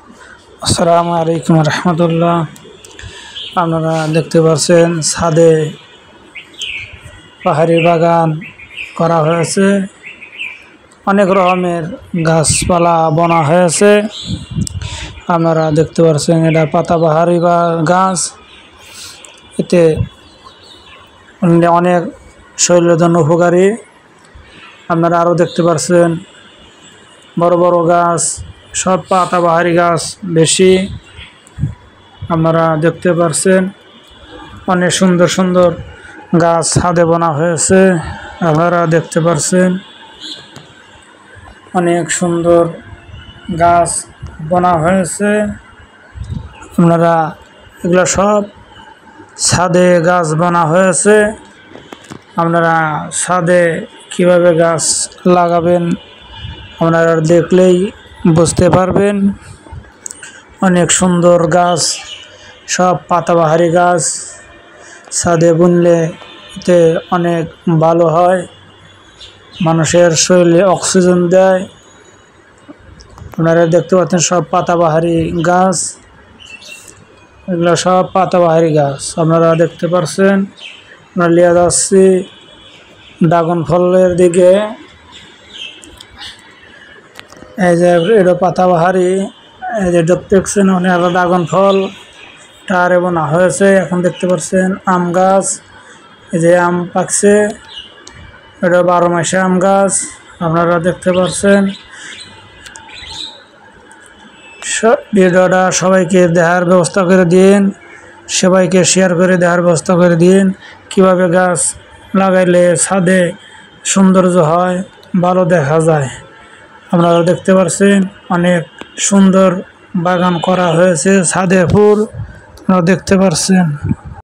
আসসালামু আলাইকুম রহমতুল্লাহ। আপনারা দেখতে পাচ্ছেন ছাদে পাহাড়ি বাগান করা হয়েছে, অনেক রকমের গাছপালা বোনা হয়েছে। আপনারা দেখতে পাচ্ছেন এটা পাতাবাহারি গাছ, এতে অনেক শরীরের জন্য উপকারী। আপনারা আরও দেখতে পাচ্ছেন বড় বড় গাছ, সব পাতাবাহারি গাছ বেশি। আপনারা দেখতে পাচ্ছেন অনেক সুন্দর সুন্দর গাছ ছাদে বোনা হয়েছে। আপনারা দেখতে পাচ্ছেন অনেক সুন্দর গাছ বোনা হয়েছে। আপনারা এগুলো সব ছাদে গাছ বোনা হয়েছে। আপনারা ছাদে কিভাবে গাছ লাগাবেন আপনারা দেখলেই বুঝতে পারবেন। অনেক সুন্দর গাছ, সব পাতাবাহারি গাছ ছাদে বুনলে এতে অনেক ভালো হয়, মানুষের শরীরে অক্সিজেন দেয়। আপনারা দেখতে পাচ্ছেন সব পাতাবাহারি গাছ, এগুলো সব পাতাবাহারি গাছ। আপনারা দেখতে পাচ্ছেন আমরা লিয়ে যাচ্ছি ড্রাগন ফলের দিকে। এই যে এটা পাতাবাহারি, এই যে দেখতেছেন অনেক ড্রাগন ফল টারে বোনা হয়েছে। এখন দেখতে পাচ্ছেন আম গাছ, এই যে আম পাকছে, এটা 12 মাসে আম গাছ। আপনারা দেখতে পাচ্ছেন। ভিডিওটা সবাইকে দেখার ব্যবস্থা করে দিন, সবাইকে শেয়ার করে দেওয়ার ব্যবস্থা করে দিন। কিভাবে গাছ লাগাইলে ছাদে সৌন্দর্য হয়, ভালো দেখা যায়। আপনারা দেখতে পাচ্ছেন অনেক সুন্দর বাগান করা হয়েছে, ছাদে ফুল আপনারা দেখতে পাচ্ছেন।